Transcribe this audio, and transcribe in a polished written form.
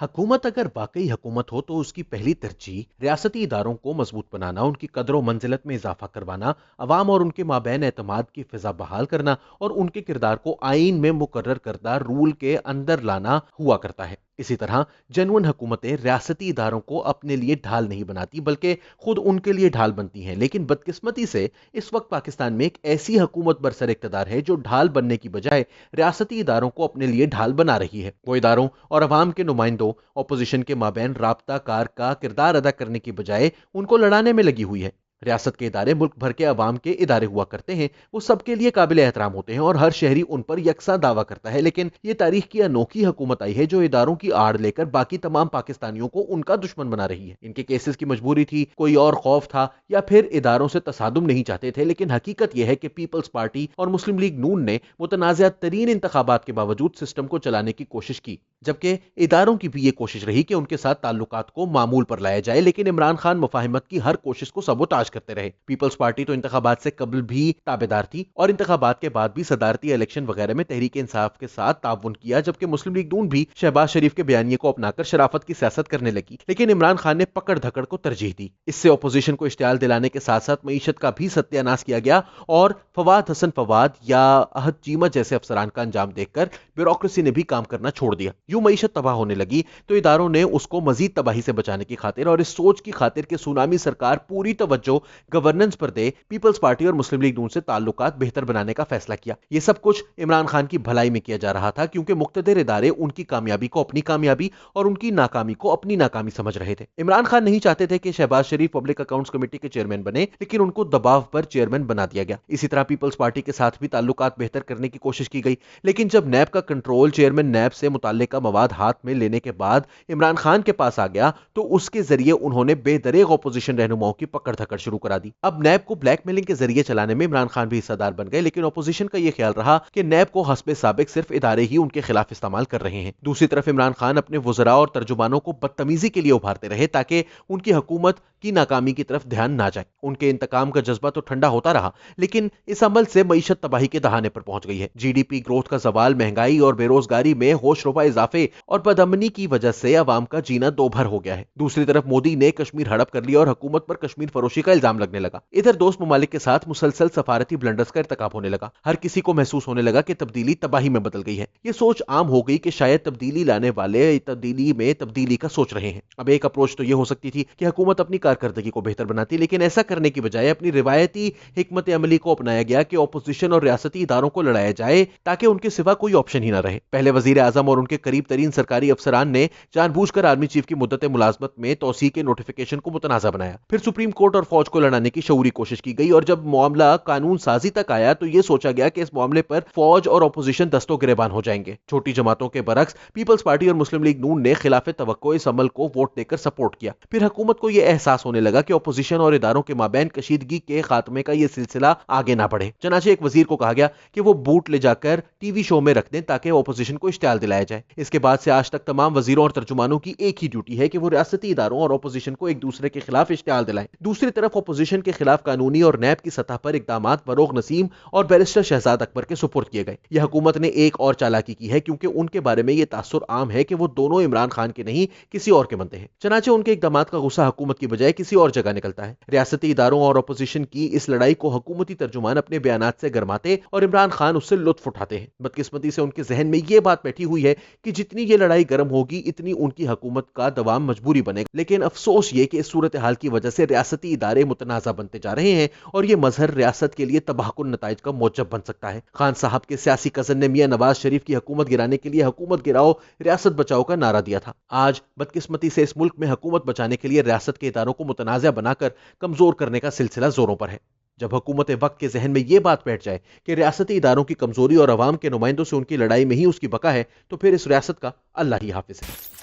حکومت اگر واقعی حکومت ہو تو اس کی پہلی ترجیح ریاستی اداروں کو مضبوط بنانا، ان کی قدر و منزلت میں اضافہ کروانا، عوام اور ان کے مابین اعتماد کی فضا بحال کرنا اور ان کے کردار کو آئین میں مقرر کردہ رول کے اندر لانا ہوا کرتا ہے۔ اسی طرح جنون حکومتیں ریاستی اداروں کو اپنے لیے ڈھال نہیں بناتی بلکہ خود ان کے لیے ڈھال بنتی ہیں، لیکن بدقسمتی سے اس وقت پاکستان میں ایک ایسی حکومت برسر اقتدار ہے جو ڈھال بننے کی بجائے ریاستی اداروں کو اپنے لیے ڈھال بنا رہی ہے۔ وہ اداروں اور عوام کے نمائندوں، اپوزیشن کے مابین رابطہ کار کا کردار ادا کرنے کی بجائے ان کو لڑانے میں لگی ہوئی ہے۔ ریاست کے ادارے ملک بھر کے عوام کے ادارے ہوا کرتے ہیں، وہ سب کے لیے قابل احترام ہوتے ہیں اور ہر شہری ان پر یکساں دعویٰ کرتا ہے، لیکن یہ تاریخ کی انوکھی حکومت آئی ہے جو اداروں کی آڑ لے کر باقی تمام پاکستانیوں کو ان کا دشمن بنا رہی ہے۔ ان کے کیسز کی مجبوری تھی، کوئی اور خوف تھا، یا پھر اداروں سے تصادم نہیں چاہتے تھے، لیکن حقیقت یہ ہے کہ پیپلز پارٹی اور مسلم لیگ نون نے متنازع ترین انتخابات کے باوجود سسٹم کو چلانے کی کوشش کی، جبکہ اداروں کی بھی یہ کوشش رہی کہ ان کے ساتھ تعلقات کو معمول پر لایا جائے، لیکن عمران خان مفاہمت کی ہر کوشش کو سبوتاژ کرتے رہے۔ پیپلز پارٹی تو انتخابات سے قبل بھی تابعدار تھی اور انتخابات کے بعد بھی صدارتی الیکشن وغیرہ میں تحریک انصاف کے ساتھ تعاون کیا، جبکہ مسلم لیگ نون بھی شہباز شریف کے بیانیے کو اپنا کر شرافت کی سیاست کرنے لگی، لیکن عمران خان نے پکڑ دھکڑ کو ترجیح دی۔ اس سے اپوزیشن کو اشتعال دلانے کے ساتھ ساتھ معیشت کا بھی ستیہ ناش کیا گیا اور فواد حسن فواد یا احد چیمہ جیسے افسران کا انجام دیکھ کر بیوروکریسی نے بھی کام کرنا چھوڑ دیا۔ یوں معیشت تباہ ہونے لگی تو اداروں نے اس کو مزید تباہی سے بچانے کی خاطر اور اس سوچ کی خاطر کہ سونامی سرکار پوری توجہ گورننس پر دے، پیپلز پارٹی اور مسلم لیگ نون سے تعلقات بہتر بنانے کا فیصلہ کیا۔ یہ سب کچھ عمران خان کی بھلائی میں کیا جا رہا تھا، کیونکہ مقتدر ادارے ان کی کامیابی کو اپنی کامیابی اور ان کی ناکامی کو اپنی ناکامی سمجھ رہے تھے۔ عمران خان نہیں چاہتے تھے کہ شہباز شریف پبلک اکاؤنٹس کمیٹی کے چیئرمین بنے، لیکن ان کو دباؤ پر چیئرمین بنا دیا گیا۔ اسی طرح پیپلز پارٹی کے ساتھ بھی تعلقات بہتر کرنے کی کوشش کی گئی، لیکن جب نیب کا کنٹرول چیئرمین نیب سے متعلقہ مواد ہاتھ میں لینے کے بعد عمران خان کے پاس آ گیا تو اس کے ذریعے انہوں نے بے دریغ اپوزیشن رہنماؤں کی پکڑ دھکڑ شروع کرا دی۔ اب نیب کو بلیک میلنگ کے ذریعے چلانے میں عمران خان بھی حصہ دار بن گئے، لیکن اپوزیشن کا یہ خیال رہا کہ نیب کو حسب سابق صرف ادارے ہی ان کے خلاف استعمال کر رہے ہیں۔ دوسری طرف عمران خان اپنے وزراء اور ترجمانوں کو بدتمیزی کے لیے ابھارتے رہے تاکہ ان کی حکومت کی ناکامی کی طرف دھیان نہ جائے۔ ان کے انتقام کا جذبہ تو ٹھنڈا ہوتا رہا، لیکن اس عمل سے معیشت تباہی کے دہانے پر پہنچ گئی ہے۔ جی ڈی پی گروتھ کا زوال، مہنگائی اور بے روزگاری میں ہوش ربا اضافے اور بدامنی کی وجہ سے عوام کا جینا دو بھر ہو گیا ہے۔ دوسری طرف مودی نے کشمیر ہڑپ کر لیا اور حکومت پر کشمیر فروشی کا الزام لگنے لگا۔ ادھر دوست ممالک کے ساتھ مسلسل سفارتی بلنڈرز کا ارتکاب ہونے لگا۔ ہر کسی کو محسوس ہونے لگا کہ تبدیلی تباہی میں بدل گئی ہے۔ یہ سوچ عام ہو گئی کہ شاید تبدیلی لانے والے تبدیلی میں تبدیلی کا سوچ رہے ہیں۔ اب ایک اپروچ تو یہ ہو سکتی تھی کہ حکومت اپنی کارکردگی کو بہتر بناتی، لیکن ایسا کرنے کی بجائے اپنی روایتی حکمت عملی کو اپنایا گیا کہ اپوزیشن اور ریاستی اداروں کو لڑایا جائے تاکہ ان کے سوا کوئی آپشن ہی نہ رہے۔ پہلے وزیر اعظم اور ان کے قریب ترین سرکاری افسران نے جان بوجھ کر آرمی چیف کی مدت ملازمت میں توسیع کے نوٹیفیکیشن کو متنازع بنایا۔ پھر سپریم کورٹ اور فوج کو لڑانے کی شعوری کوشش کی گئی، اور جب معاملہ قانون سازی تک آیا تو یہ سوچا گیا کہ اس معاملے پر فوج اور اپوزیشن دستوں گریبان ہو جائیں گے۔ چھوٹی جماعتوں کے برعکس پیپلز پارٹی اور مسلم لیگ نون نے خلاف توقع اس عمل کو ووٹ دے کر سپورٹ کیا۔ پھر حکومت کو یہ احساس ہونے لگا کہ اپوزیشن اور اداروں کے مابین کشیدگی کے خاتمے کا یہ سلسلہ آگے نہ بڑھے۔ چنانچہ ایک وزیر کو کہا گیا کہ وہ بوٹ لے جا کر ٹی وی شو میں رکھ دیں تاکہ اپوزیشن کو اشتعال دلایا جائے۔ اس کے بعد سے آج تک تمام وزیروں اور ترجمانوں کی ایک ہی ڈیوٹی ہے کہ وہ ریاستی اداروں اور اپوزیشن کو ایک دوسرے کے خلاف اشتعال دلائیں۔ دوسری طرف اپوزیشن کے خلاف قانونی اور نیب کی سطح پر اقدامات فروغ نسیم اور بیرسٹر شہزاد اکبر کے سپرد کیے گئے۔ یہ حکومت نے ایک اور چالاکی کی ہے، کیونکہ ان کے بارے میں یہ تاثر عام ہے کہ وہ دونوں عمران خان کے نہیں کسی اور کے بندے ہیں۔ چنانچہ ان کے اقدامات کا غصہ حکومت کی بجائے کسی اور جگہ نکلتا ہے۔ ریاستی اداروں اور اپوزیشن کی اس لڑائی کو حکومتی ترجمان اپنے بیانات سے گرماتے اور عمران خان اس سے لطف اٹھاتے ہیں۔ بدقسمتی سے ان کے ذہن میں یہ بات بیٹھی ہوئی ہے کہ جتنی یہ لڑائی گرم ہوگی اتنی ان کی حکومت کا دوام مجبوری بنے گا، لیکن افسوس یہ کہ اس صورتحال کی وجہ سے ریاستی ادارے متنازع بنتے جا رہے ہیں اور یہ مظہر ریاست کے لیے تباہ کن نتائج کا موجب بن سکتا ہے۔ خان صاحب کے سیاسی کزن نے میاں نواز شریف کی حکومت گرانے کے لیے حکومت گراؤ ریاست بچاؤ کا نعرہ دیا تھا۔ آج بدقسمتی سے اس ملک میں حکومت بچانے کے لیے ریاست کے اداروں کو متنازع بنا کر کمزور کرنے کا سلسلہ زوروں پر ہے۔ جب حکومت وقت کے ذہن میں یہ بات بیٹھ جائے کہ ریاستی اداروں کی کمزوری اور عوام کے نمائندوں سے ان کی لڑائی میں ہی اس کی بقا ہے، تو پھر اس ریاست کا اللہ ہی حافظ ہے۔